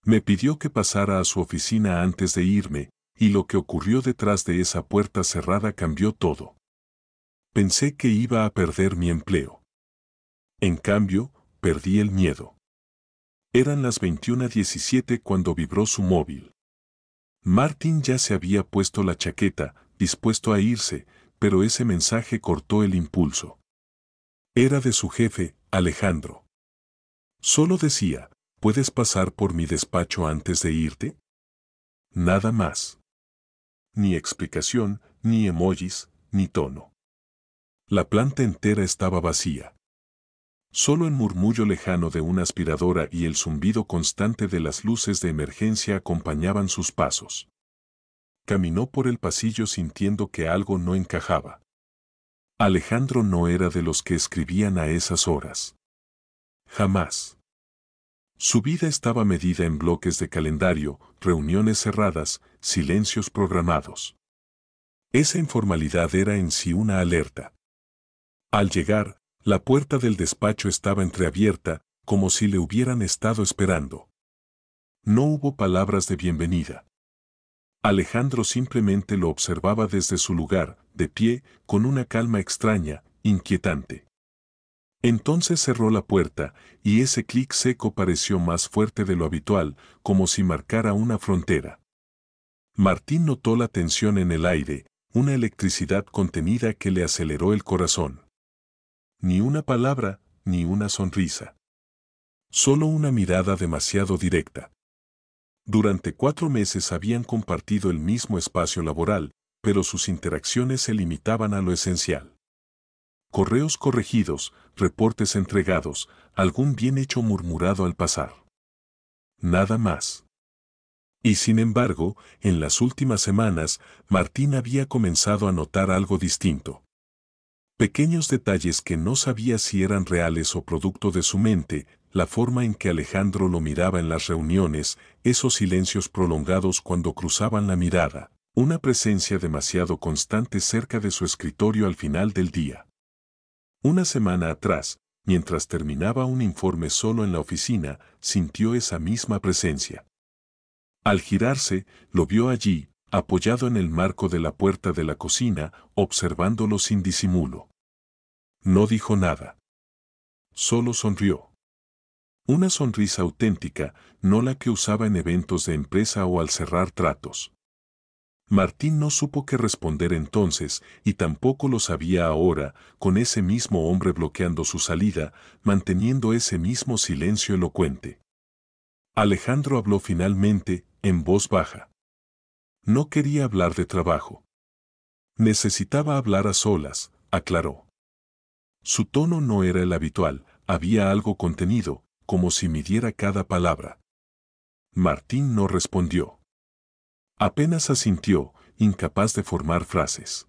Me pidió que pasara a su oficina antes de irme, y lo que ocurrió detrás de esa puerta cerrada cambió todo. Pensé que iba a perder mi empleo. En cambio, perdí el miedo. Eran las 21:17 cuando vibró su móvil. Martin ya se había puesto la chaqueta, dispuesto a irse, pero ese mensaje cortó el impulso. Era de su jefe, Alejandro. Solo decía, ¿puedes pasar por mi despacho antes de irte? Nada más. Ni explicación, ni emojis, ni tono. La planta entera estaba vacía. Solo el murmullo lejano de una aspiradora y el zumbido constante de las luces de emergencia acompañaban sus pasos. Caminó por el pasillo sintiendo que algo no encajaba. Alejandro no era de los que escribían a esas horas. Jamás. Su vida estaba medida en bloques de calendario, reuniones cerradas, silencios programados. Esa informalidad era en sí una alerta. Al llegar, la puerta del despacho estaba entreabierta, como si le hubieran estado esperando. No hubo palabras de bienvenida. Alejandro simplemente lo observaba desde su lugar, de pie, con una calma extraña, inquietante. Entonces cerró la puerta, y ese clic seco pareció más fuerte de lo habitual, como si marcara una frontera. Martín notó la tensión en el aire, una electricidad contenida que le aceleró el corazón. Ni una palabra, ni una sonrisa. Solo una mirada demasiado directa. Durante 4 meses habían compartido el mismo espacio laboral, pero sus interacciones se limitaban a lo esencial. Correos corregidos, reportes entregados, algún bien hecho murmurado al pasar. Nada más. Y sin embargo, en las últimas semanas, Martín había comenzado a notar algo distinto. Pequeños detalles que no sabía si eran reales o producto de su mente, la forma en que Alejandro lo miraba en las reuniones, esos silencios prolongados cuando cruzaban la mirada, una presencia demasiado constante cerca de su escritorio al final del día. Una semana atrás, mientras terminaba un informe solo en la oficina, sintió esa misma presencia. Al girarse, lo vio allí, apoyado en el marco de la puerta de la cocina, observándolo sin disimulo. No dijo nada. Solo sonrió. Una sonrisa auténtica, no la que usaba en eventos de empresa o al cerrar tratos. Martín no supo qué responder entonces, y tampoco lo sabía ahora, con ese mismo hombre bloqueando su salida, manteniendo ese mismo silencio elocuente. Alejandro habló finalmente, en voz baja. No quería hablar de trabajo. Necesitaba hablar a solas, aclaró. Su tono no era el habitual, había algo contenido, como si midiera cada palabra. Martín no respondió. Apenas asintió, incapaz de formar frases.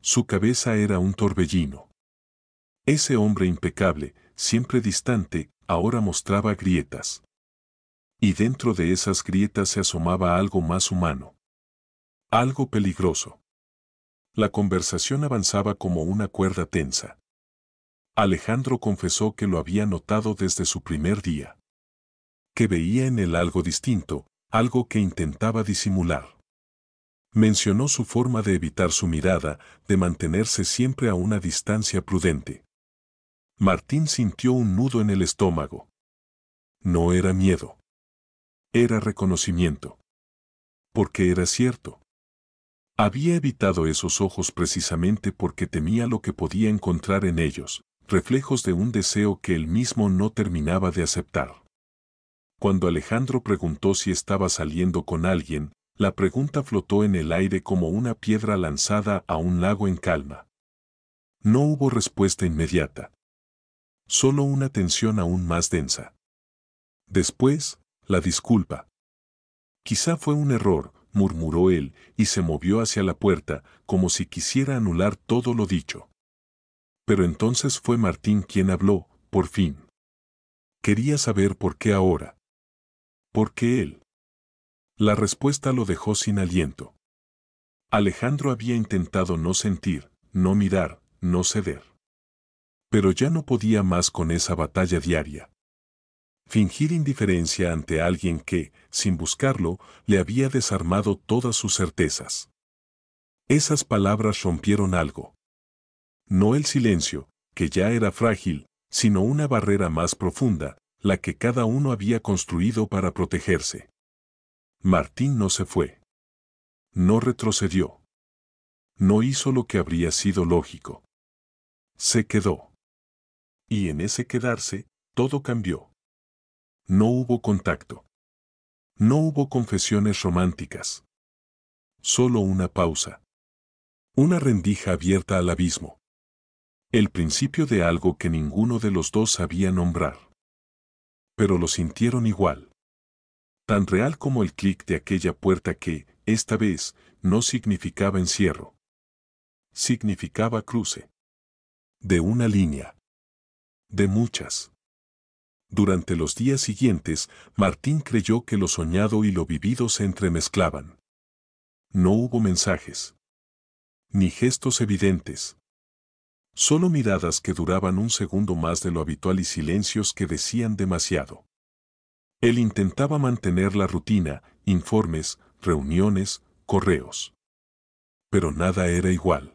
Su cabeza era un torbellino. Ese hombre impecable, siempre distante, ahora mostraba grietas. Y dentro de esas grietas se asomaba algo más humano. Algo peligroso. La conversación avanzaba como una cuerda tensa. Alejandro confesó que lo había notado desde su primer día. Que veía en él algo distinto, algo que intentaba disimular. Mencionó su forma de evitar su mirada, de mantenerse siempre a una distancia prudente. Martín sintió un nudo en el estómago. No era miedo. Era reconocimiento. Porque era cierto. Había evitado esos ojos precisamente porque temía lo que podía encontrar en ellos, reflejos de un deseo que él mismo no terminaba de aceptar. Cuando Alejandro preguntó si estaba saliendo con alguien, la pregunta flotó en el aire como una piedra lanzada a un lago en calma. No hubo respuesta inmediata. Solo una tensión aún más densa. Después, la disculpa. Quizá fue un error, murmuró él, y se movió hacia la puerta, como si quisiera anular todo lo dicho. Pero entonces fue Martín quien habló, por fin. Quería saber por qué ahora. ¿Por qué él? La respuesta lo dejó sin aliento. Alejandro había intentado no sentir, no mirar, no ceder. Pero ya no podía más con esa batalla diaria. Fingir indiferencia ante alguien que, sin buscarlo, le había desarmado todas sus certezas. Esas palabras rompieron algo. No el silencio, que ya era frágil, sino una barrera más profunda, la que cada uno había construido para protegerse. Martín no se fue. No retrocedió. No hizo lo que habría sido lógico. Se quedó. Y en ese quedarse, todo cambió. No hubo contacto. No hubo confesiones románticas. Solo una pausa. Una rendija abierta al abismo. El principio de algo que ninguno de los dos sabía nombrar. Pero lo sintieron igual. Tan real como el clic de aquella puerta que, esta vez, no significaba encierro. Significaba cruce. De una línea. De muchas. Durante los días siguientes, Martín creyó que lo soñado y lo vivido se entremezclaban. No hubo mensajes. Ni gestos evidentes. Solo miradas que duraban un segundo más de lo habitual y silencios que decían demasiado. Él intentaba mantener la rutina, informes, reuniones, correos. Pero nada era igual.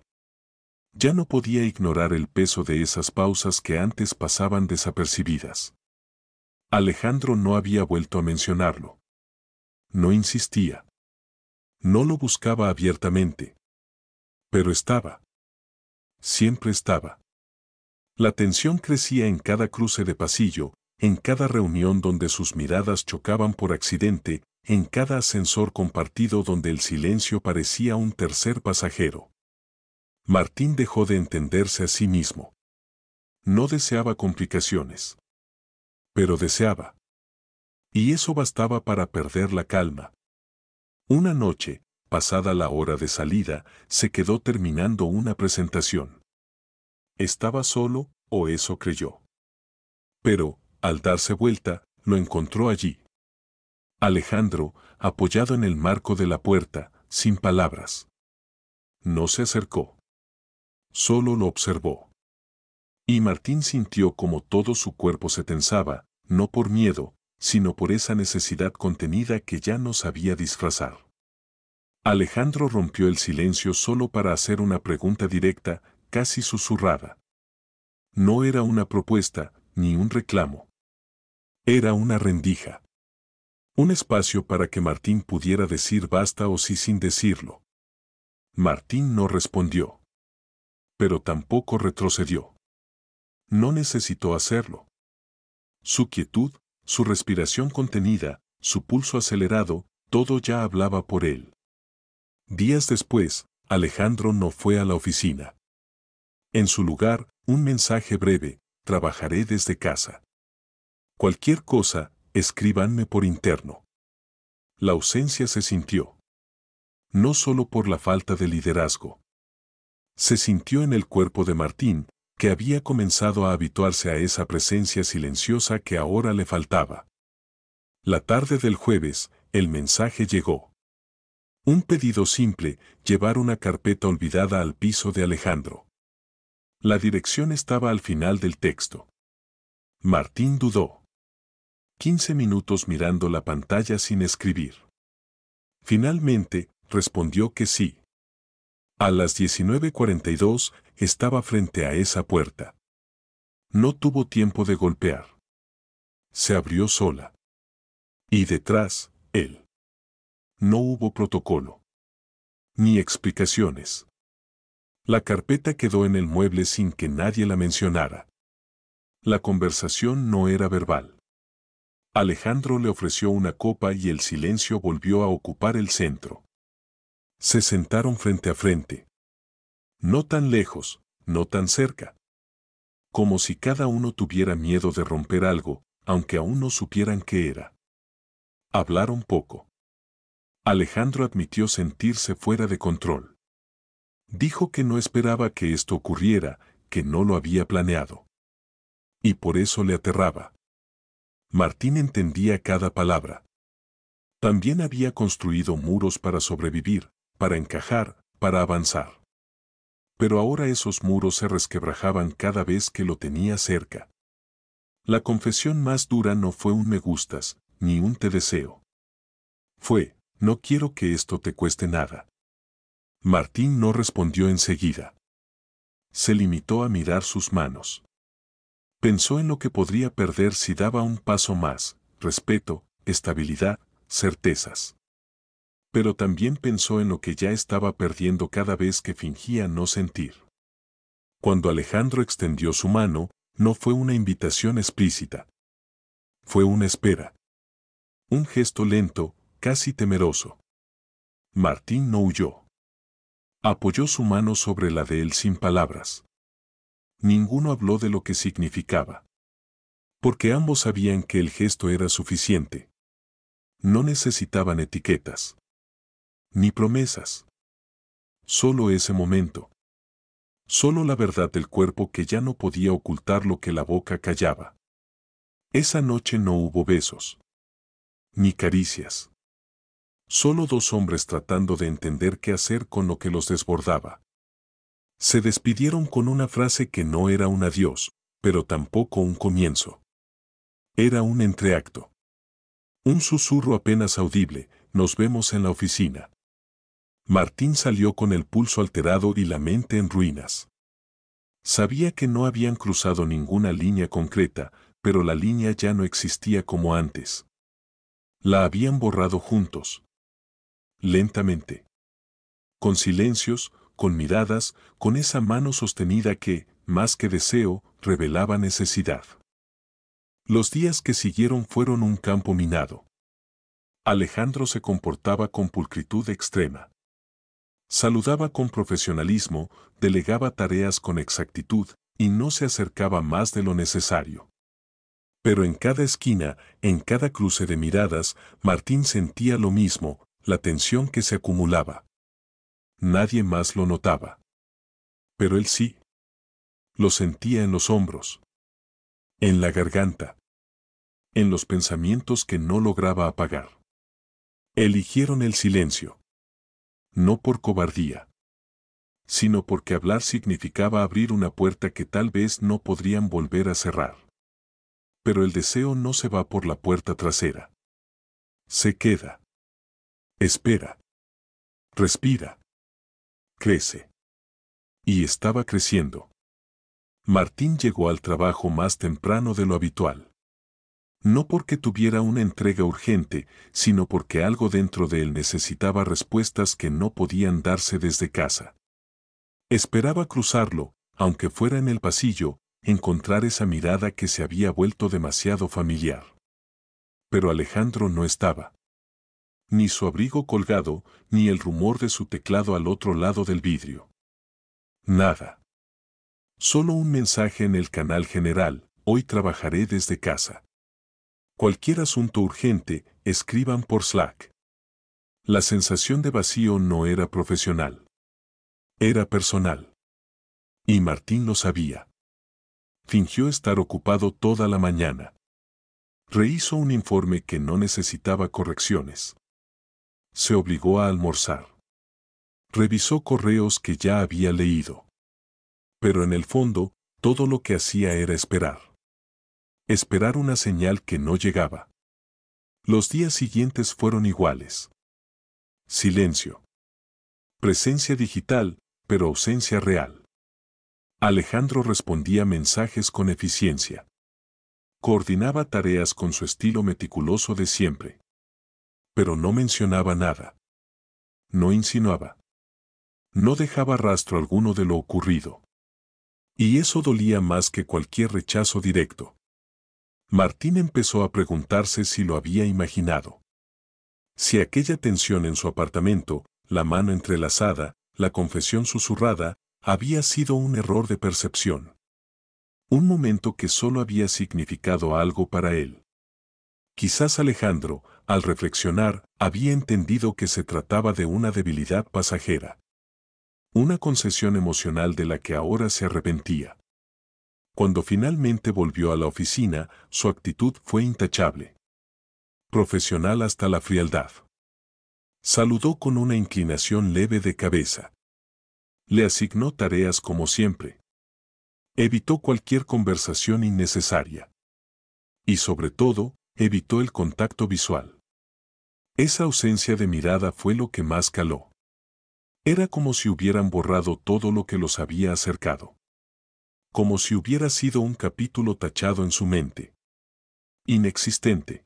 Ya no podía ignorar el peso de esas pausas que antes pasaban desapercibidas. Alejandro no había vuelto a mencionarlo. No insistía. No lo buscaba abiertamente. Pero estaba. Siempre estaba. La tensión crecía en cada cruce de pasillo, en cada reunión donde sus miradas chocaban por accidente, en cada ascensor compartido donde el silencio parecía un tercer pasajero. Martín dejó de entenderse a sí mismo. No deseaba complicaciones. Pero deseaba. Y eso bastaba para perder la calma. Una noche, pasada la hora de salida, se quedó terminando una presentación. Estaba solo, o eso creyó. Pero, al darse vuelta, lo encontró allí. Alejandro, apoyado en el marco de la puerta, sin palabras. No se acercó. Solo lo observó. Y Martín sintió como todo su cuerpo se tensaba, no por miedo, sino por esa necesidad contenida que ya no sabía disfrazar. Alejandro rompió el silencio solo para hacer una pregunta directa, casi susurrada. No era una propuesta, ni un reclamo. Era una rendija. Un espacio para que Martín pudiera decir basta o sí sin decirlo. Martín no respondió. Pero tampoco retrocedió. No necesitó hacerlo. Su quietud, su respiración contenida, su pulso acelerado, todo ya hablaba por él. Días después, Alejandro no fue a la oficina. En su lugar, un mensaje breve: trabajaré desde casa. Cualquier cosa, escríbanme por interno. La ausencia se sintió. No solo por la falta de liderazgo. Se sintió en el cuerpo de Martín, que había comenzado a habituarse a esa presencia silenciosa que ahora le faltaba. La tarde del jueves, el mensaje llegó. Un pedido simple: llevar una carpeta olvidada al piso de Alejandro. La dirección estaba al final del texto. Martín dudó. 15 minutos mirando la pantalla sin escribir. Finalmente, respondió que sí. A las 19:42 estaba frente a esa puerta. No tuvo tiempo de golpear. Se abrió sola. Y detrás, él. No hubo protocolo. Ni explicaciones. La carpeta quedó en el mueble sin que nadie la mencionara. La conversación no era verbal. Alejandro le ofreció una copa y el silencio volvió a ocupar el centro. Se sentaron frente a frente. No tan lejos, no tan cerca. Como si cada uno tuviera miedo de romper algo, aunque aún no supieran qué era. Hablaron poco. Alejandro admitió sentirse fuera de control. Dijo que no esperaba que esto ocurriera, que no lo había planeado. Y por eso le aterraba. Martín entendía cada palabra. También había construido muros para sobrevivir, para encajar, para avanzar. Pero ahora esos muros se resquebrajaban cada vez que lo tenía cerca. La confesión más dura no fue un me gustas, ni un te deseo. Fue, no quiero que esto te cueste nada. Martín no respondió enseguida. Se limitó a mirar sus manos. Pensó en lo que podría perder si daba un paso más: respeto, estabilidad, certezas. Pero también pensó en lo que ya estaba perdiendo cada vez que fingía no sentir. Cuando Alejandro extendió su mano, no fue una invitación explícita. Fue una espera. Un gesto lento, casi temeroso. Martín no huyó. Apoyó su mano sobre la de él sin palabras. Ninguno habló de lo que significaba. Porque ambos sabían que el gesto era suficiente. No necesitaban etiquetas. Ni promesas. Solo ese momento. Solo la verdad del cuerpo que ya no podía ocultar lo que la boca callaba. Esa noche no hubo besos. Ni caricias. Solo dos hombres tratando de entender qué hacer con lo que los desbordaba. Se despidieron con una frase que no era un adiós, pero tampoco un comienzo. Era un entreacto. Un susurro apenas audible: nos vemos en la oficina. Martín salió con el pulso alterado y la mente en ruinas. Sabía que no habían cruzado ninguna línea concreta, pero la línea ya no existía como antes. La habían borrado juntos. Lentamente. Con silencios, con miradas, con esa mano sostenida que, más que deseo, revelaba necesidad. Los días que siguieron fueron un campo minado. Alejandro se comportaba con pulcritud extrema. Saludaba con profesionalismo, delegaba tareas con exactitud, y no se acercaba más de lo necesario. Pero en cada esquina, en cada cruce de miradas, Martín sentía lo mismo: la tensión que se acumulaba. Nadie más lo notaba. Pero él sí. Lo sentía en los hombros. En la garganta. En los pensamientos que no lograba apagar. Eligieron el silencio. No por cobardía, sino porque hablar significaba abrir una puerta que tal vez no podrían volver a cerrar. Pero el deseo no se va por la puerta trasera. Se queda. Espera. Respira. Crece. Y estaba creciendo. Martín llegó al trabajo más temprano de lo habitual. No porque tuviera una entrega urgente, sino porque algo dentro de él necesitaba respuestas que no podían darse desde casa. Esperaba cruzarlo, aunque fuera en el pasillo, encontrar esa mirada que se había vuelto demasiado familiar. Pero Alejandro no estaba. Ni su abrigo colgado, ni el rumor de su teclado al otro lado del vidrio. Nada. Solo un mensaje en el canal general: hoy trabajaré desde casa. Cualquier asunto urgente, escriban por Slack. La sensación de vacío no era profesional. Era personal. Y Martín lo sabía. Fingió estar ocupado toda la mañana. Rehizo un informe que no necesitaba correcciones. Se obligó a almorzar. Revisó correos que ya había leído. Pero en el fondo, todo lo que hacía era esperar. Esperar una señal que no llegaba. Los días siguientes fueron iguales. Silencio. Presencia digital, pero ausencia real. Alejandro respondía mensajes con eficiencia. Coordinaba tareas con su estilo meticuloso de siempre. Pero no mencionaba nada. No insinuaba. No dejaba rastro alguno de lo ocurrido. Y eso dolía más que cualquier rechazo directo. Martín empezó a preguntarse si lo había imaginado. Si aquella tensión en su apartamento, la mano entrelazada, la confesión susurrada, había sido un error de percepción. Un momento que solo había significado algo para él. Quizás Alejandro, al reflexionar, había entendido que se trataba de una debilidad pasajera. Una concesión emocional de la que ahora se arrepentía. Cuando finalmente volvió a la oficina, su actitud fue intachable. Profesional hasta la frialdad. Saludó con una inclinación leve de cabeza. Le asignó tareas como siempre. Evitó cualquier conversación innecesaria. Y sobre todo, evitó el contacto visual. Esa ausencia de mirada fue lo que más caló. Era como si hubieran borrado todo lo que los había acercado. Como si hubiera sido un capítulo tachado en su mente. Inexistente.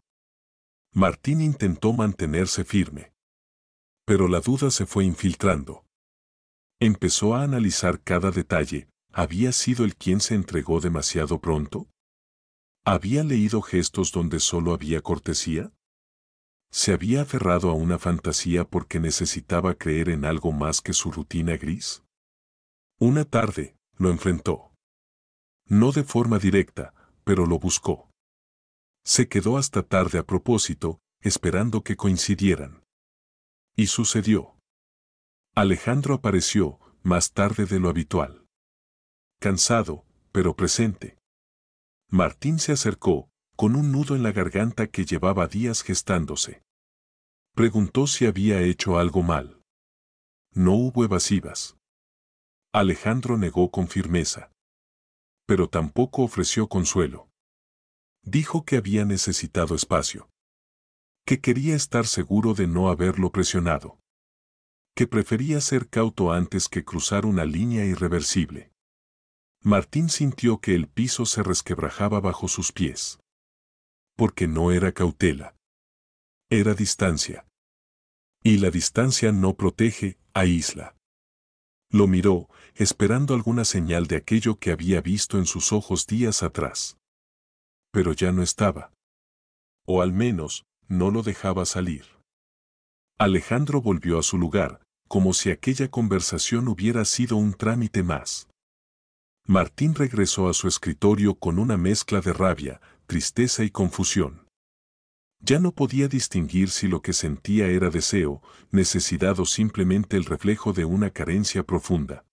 Martín intentó mantenerse firme. Pero la duda se fue infiltrando. Empezó a analizar cada detalle. ¿Había sido él quien se entregó demasiado pronto? ¿Había leído gestos donde solo había cortesía? ¿Se había aferrado a una fantasía porque necesitaba creer en algo más que su rutina gris? Una tarde, lo enfrentó. No de forma directa, pero lo buscó. Se quedó hasta tarde a propósito, esperando que coincidieran. Y sucedió. Alejandro apareció, más tarde de lo habitual. Cansado, pero presente. Martín se acercó, con un nudo en la garganta que llevaba días gestándose. Preguntó si había hecho algo mal. No hubo evasivas. Alejandro negó con firmeza. Pero tampoco ofreció consuelo. Dijo que había necesitado espacio. Que quería estar seguro de no haberlo presionado. Que prefería ser cauto antes que cruzar una línea irreversible. Martín sintió que el piso se resquebrajaba bajo sus pies. Porque no era cautela. Era distancia. Y la distancia no protege, aísla. Lo miró, esperando alguna señal de aquello que había visto en sus ojos días atrás. Pero ya no estaba. O al menos, no lo dejaba salir. Alejandro volvió a su lugar, como si aquella conversación hubiera sido un trámite más. Martín regresó a su escritorio con una mezcla de rabia, tristeza y confusión. Ya no podía distinguir si lo que sentía era deseo, necesidad o simplemente el reflejo de una carencia profunda.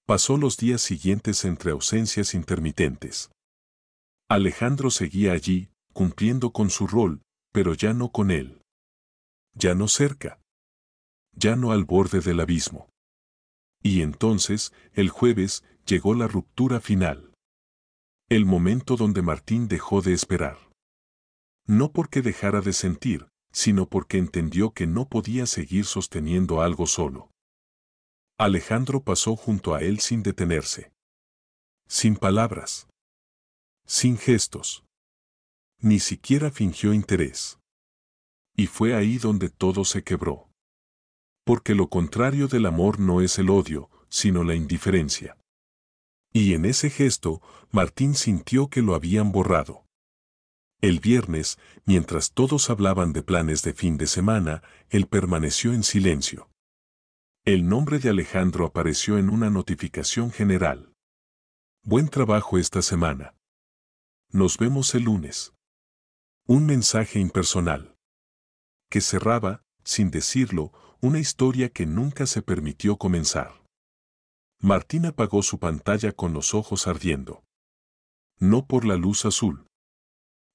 Pasó los días siguientes entre ausencias intermitentes. Alejandro seguía allí, cumpliendo con su rol, pero ya no con él. Ya no cerca. Ya no al borde del abismo. Y entonces, el jueves, llegó la ruptura final. El momento donde Martín dejó de esperar. No porque dejara de sentir, sino porque entendió que no podía seguir sosteniendo algo solo. Alejandro pasó junto a él sin detenerse. Sin palabras. Sin gestos. Ni siquiera fingió interés. Y fue ahí donde todo se quebró. Porque lo contrario del amor no es el odio, sino la indiferencia. Y en ese gesto, Martín sintió que lo habían borrado. El viernes, mientras todos hablaban de planes de fin de semana, él permaneció en silencio. El nombre de Alejandro apareció en una notificación general. Buen trabajo esta semana. Nos vemos el lunes. Un mensaje impersonal. Que cerraba, sin decirlo, una historia que nunca se permitió comenzar. Martín apagó su pantalla con los ojos ardiendo. No por la luz azul,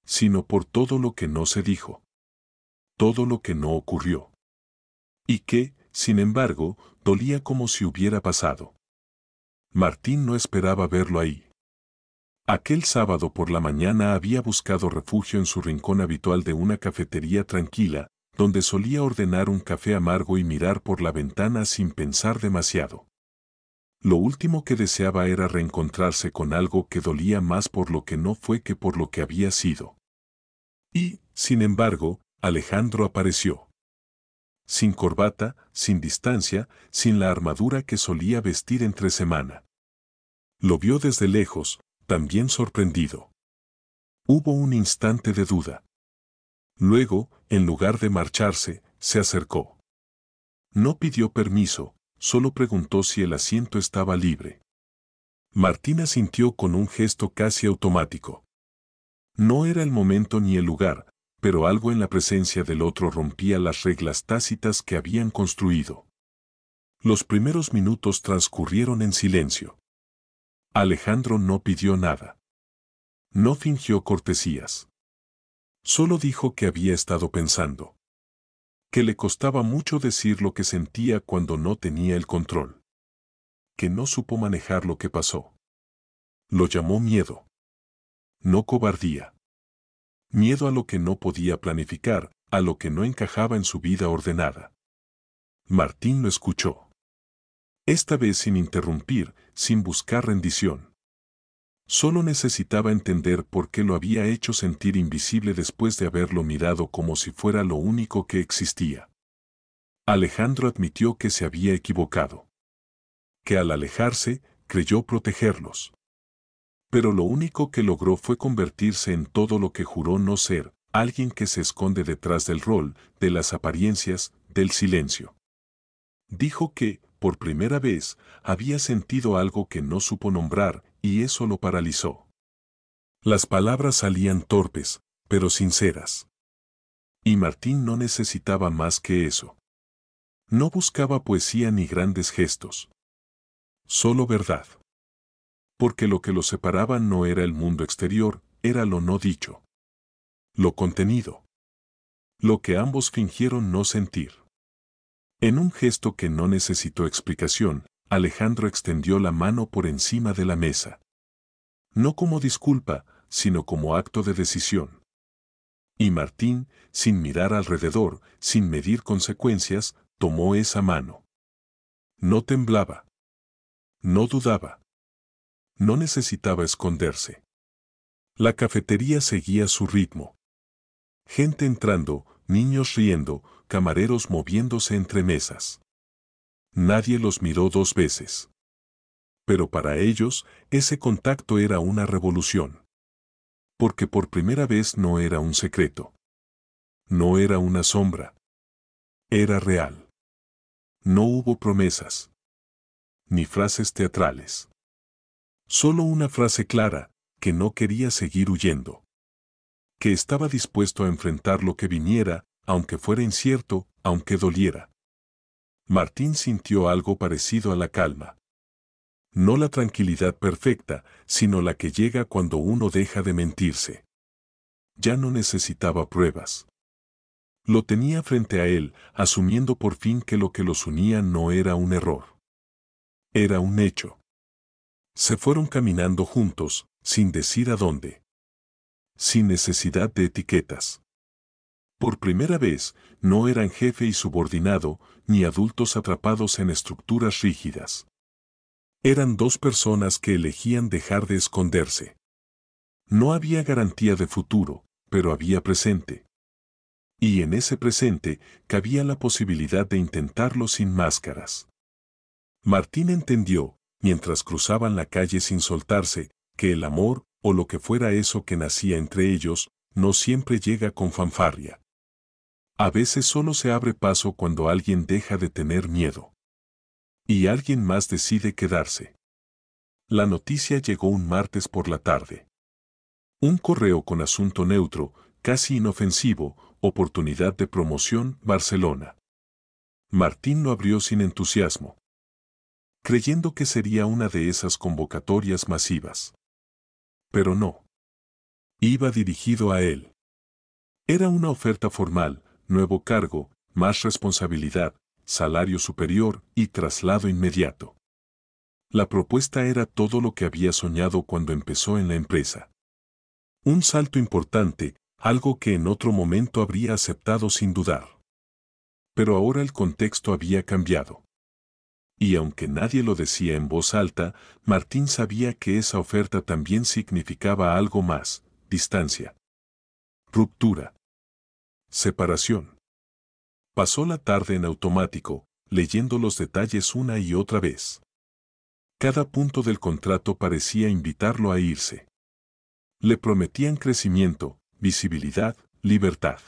sino por todo lo que no se dijo. Todo lo que no ocurrió. Y que, sin embargo, dolía como si hubiera pasado. Martín no esperaba verlo ahí. Aquel sábado por la mañana había buscado refugio en su rincón habitual de una cafetería tranquila, donde solía ordenar un café amargo y mirar por la ventana sin pensar demasiado. Lo último que deseaba era reencontrarse con algo que dolía más por lo que no fue que por lo que había sido. Y, sin embargo, Alejandro apareció. Sin corbata, sin distancia, sin la armadura que solía vestir entre semana. Lo vio desde lejos, también sorprendido. Hubo un instante de duda. Luego, en lugar de marcharse, se acercó. No pidió permiso, solo preguntó si el asiento estaba libre. Martín asintió con un gesto casi automático. No era el momento ni el lugar, pero algo en la presencia del otro rompía las reglas tácitas que habían construido. Los primeros minutos transcurrieron en silencio. Alejandro no pidió nada. No fingió cortesías. Solo dijo que había estado pensando. Que le costaba mucho decir lo que sentía cuando no tenía el control. Que no supo manejar lo que pasó. Lo llamó miedo. No cobardía. Miedo a lo que no podía planificar, a lo que no encajaba en su vida ordenada. Martín lo escuchó. Esta vez sin interrumpir, sin buscar rendición. Solo necesitaba entender por qué lo había hecho sentir invisible después de haberlo mirado como si fuera lo único que existía. Alejandro admitió que se había equivocado. Que al alejarse, creyó protegerlos. Pero lo único que logró fue convertirse en todo lo que juró no ser, alguien que se esconde detrás del rol, de las apariencias, del silencio. Dijo que, por primera vez, había sentido algo que no supo nombrar, y eso lo paralizó. Las palabras salían torpes, pero sinceras. Y Martín no necesitaba más que eso. No buscaba poesía ni grandes gestos. Solo verdad. Porque lo que los separaba no era el mundo exterior, era lo no dicho. Lo contenido. Lo que ambos fingieron no sentir. En un gesto que no necesitó explicación, Alejandro extendió la mano por encima de la mesa. No como disculpa, sino como acto de decisión. Y Martín, sin mirar alrededor, sin medir consecuencias, tomó esa mano. No temblaba. No dudaba. No necesitaba esconderse. La cafetería seguía su ritmo. Gente entrando, niños riendo, camareros moviéndose entre mesas. Nadie los miró dos veces. Pero para ellos, ese contacto era una revolución. Porque por primera vez no era un secreto. No era una sombra. Era real. No hubo promesas. Ni frases teatrales. Solo una frase clara, que no quería seguir huyendo. Que estaba dispuesto a enfrentar lo que viniera, aunque fuera incierto, aunque doliera. Martín sintió algo parecido a la calma. No la tranquilidad perfecta, sino la que llega cuando uno deja de mentirse. Ya no necesitaba pruebas. Lo tenía frente a él, asumiendo por fin que lo que los unía no era un error. Era un hecho. Se fueron caminando juntos, sin decir a dónde. Sin necesidad de etiquetas. Por primera vez, no eran jefe y subordinado, ni adultos atrapados en estructuras rígidas. Eran dos personas que elegían dejar de esconderse. No había garantía de futuro, pero había presente. Y en ese presente cabía la posibilidad de intentarlo sin máscaras. Martín entendió, mientras cruzaban la calle sin soltarse, que el amor, o lo que fuera eso que nacía entre ellos, no siempre llega con fanfarria. A veces solo se abre paso cuando alguien deja de tener miedo. Y alguien más decide quedarse. La noticia llegó un martes por la tarde. Un correo con asunto neutro, casi inofensivo, oportunidad de promoción, Barcelona. Martín lo abrió sin entusiasmo, creyendo que sería una de esas convocatorias masivas. Pero no. Iba dirigido a él. Era una oferta formal, nuevo cargo, más responsabilidad, salario superior y traslado inmediato. La propuesta era todo lo que había soñado cuando empezó en la empresa. Un salto importante, algo que en otro momento habría aceptado sin dudar. Pero ahora el contexto había cambiado. Y aunque nadie lo decía en voz alta, Martín sabía que esa oferta también significaba algo más: distancia, ruptura, separación. Pasó la tarde en automático, leyendo los detalles una y otra vez. Cada punto del contrato parecía invitarlo a irse. Le prometían crecimiento, visibilidad, libertad.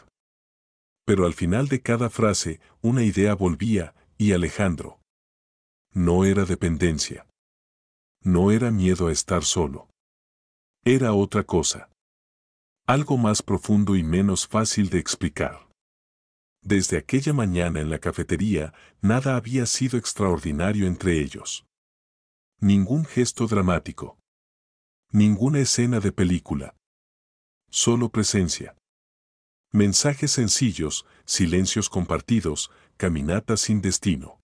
Pero al final de cada frase, una idea volvía: y Alejandro. No era dependencia. No era miedo a estar solo. Era otra cosa. Algo más profundo y menos fácil de explicar. Desde aquella mañana en la cafetería, nada había sido extraordinario entre ellos. Ningún gesto dramático. Ninguna escena de película. Solo presencia. Mensajes sencillos, silencios compartidos, caminatas sin destino.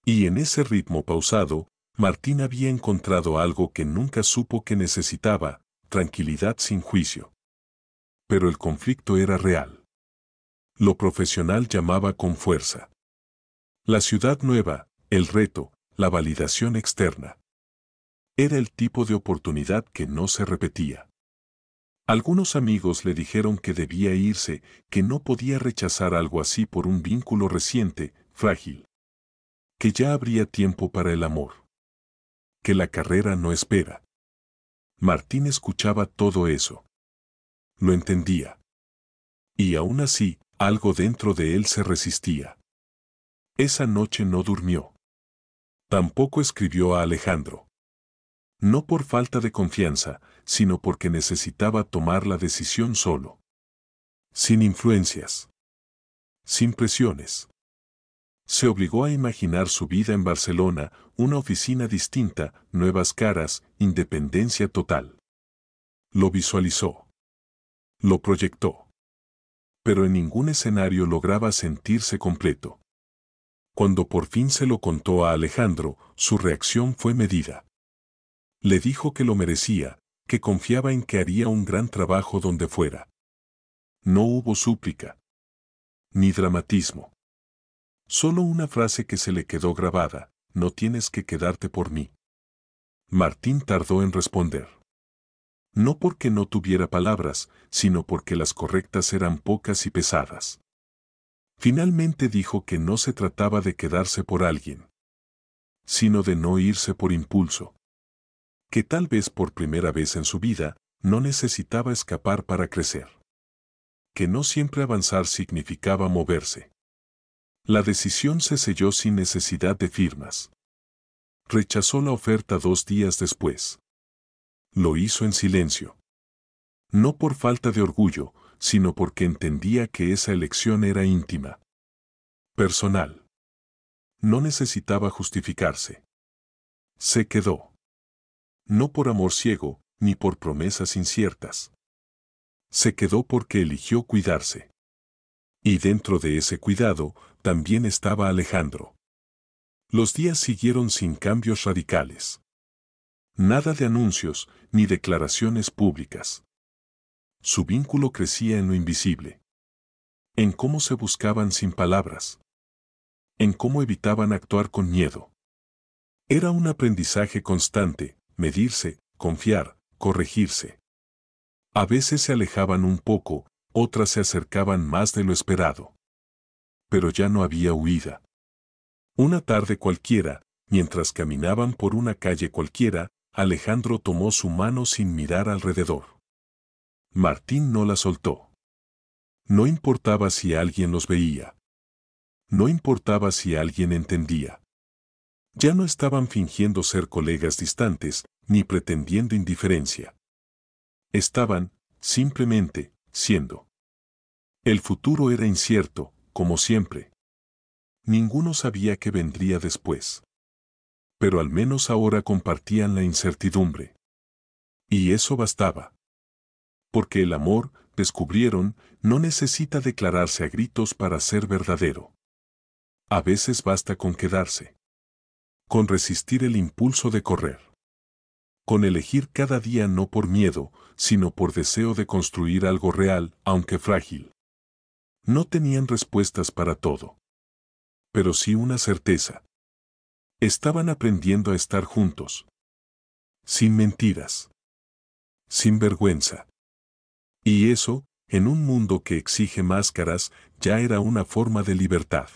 Y en ese ritmo pausado, Martín había encontrado algo que nunca supo que necesitaba: tranquilidad sin juicio. pero el conflicto era real. Lo profesional llamaba con fuerza. La ciudad nueva, el reto, la validación externa. Era el tipo de oportunidad que no se repetía. Algunos amigos le dijeron que debía irse, que no podía rechazar algo así por un vínculo reciente, frágil. Que ya habría tiempo para el amor. Que la carrera no espera. Martín escuchaba todo eso. Lo entendía. Y aún así, algo dentro de él se resistía. Esa noche no durmió. Tampoco escribió a Alejandro. No por falta de confianza, sino porque necesitaba tomar la decisión solo. Sin influencias. Sin presiones. Se obligó a imaginar su vida en Barcelona, una oficina distinta, nuevas caras, independencia total. Lo visualizó. Lo proyectó. Pero en ningún escenario lograba sentirse completo. Cuando por fin se lo contó a Alejandro, su reacción fue medida. Le dijo que lo merecía, que confiaba en que haría un gran trabajo donde fuera. No hubo súplica. Ni dramatismo. Solo una frase que se le quedó grabada: no tienes que quedarte por mí. Martín tardó en responder. No porque no tuviera palabras, sino porque las correctas eran pocas y pesadas. Finalmente dijo que no se trataba de quedarse por alguien, sino de no irse por impulso. Que tal vez por primera vez en su vida, no necesitaba escapar para crecer. Que no siempre avanzar significaba moverse. La decisión se selló sin necesidad de firmas. Rechazó la oferta 2 días después. Lo hizo en silencio. No por falta de orgullo, sino porque entendía que esa elección era íntima. Personal. No necesitaba justificarse. Se quedó. No por amor ciego, ni por promesas inciertas. Se quedó porque eligió cuidarse. Y dentro de ese cuidado, también estaba Alejandro. Los días siguieron sin cambios radicales. Nada de anuncios, ni declaraciones públicas. Su vínculo crecía en lo invisible. En cómo se buscaban sin palabras. En cómo evitaban actuar con miedo. Era un aprendizaje constante, medirse, confiar, corregirse. A veces se alejaban un poco, otras se acercaban más de lo esperado. Pero ya no había huida. Una tarde cualquiera, mientras caminaban por una calle cualquiera, Alejandro tomó su mano sin mirar alrededor. Martín no la soltó. No importaba si alguien los veía. No importaba si alguien entendía. Ya no estaban fingiendo ser colegas distantes, ni pretendiendo indiferencia. Estaban, simplemente, siendo. El futuro era incierto, como siempre. Ninguno sabía qué vendría después. Pero al menos ahora compartían la incertidumbre. Y eso bastaba. Porque el amor, descubrieron, no necesita declararse a gritos para ser verdadero. A veces basta con quedarse. Con resistir el impulso de correr. Con elegir cada día no por miedo, sino por deseo de construir algo real, aunque frágil. No tenían respuestas para todo. Pero sí una certeza. Estaban aprendiendo a estar juntos. Sin mentiras. Sin vergüenza. Y eso, en un mundo que exige máscaras, ya era una forma de libertad.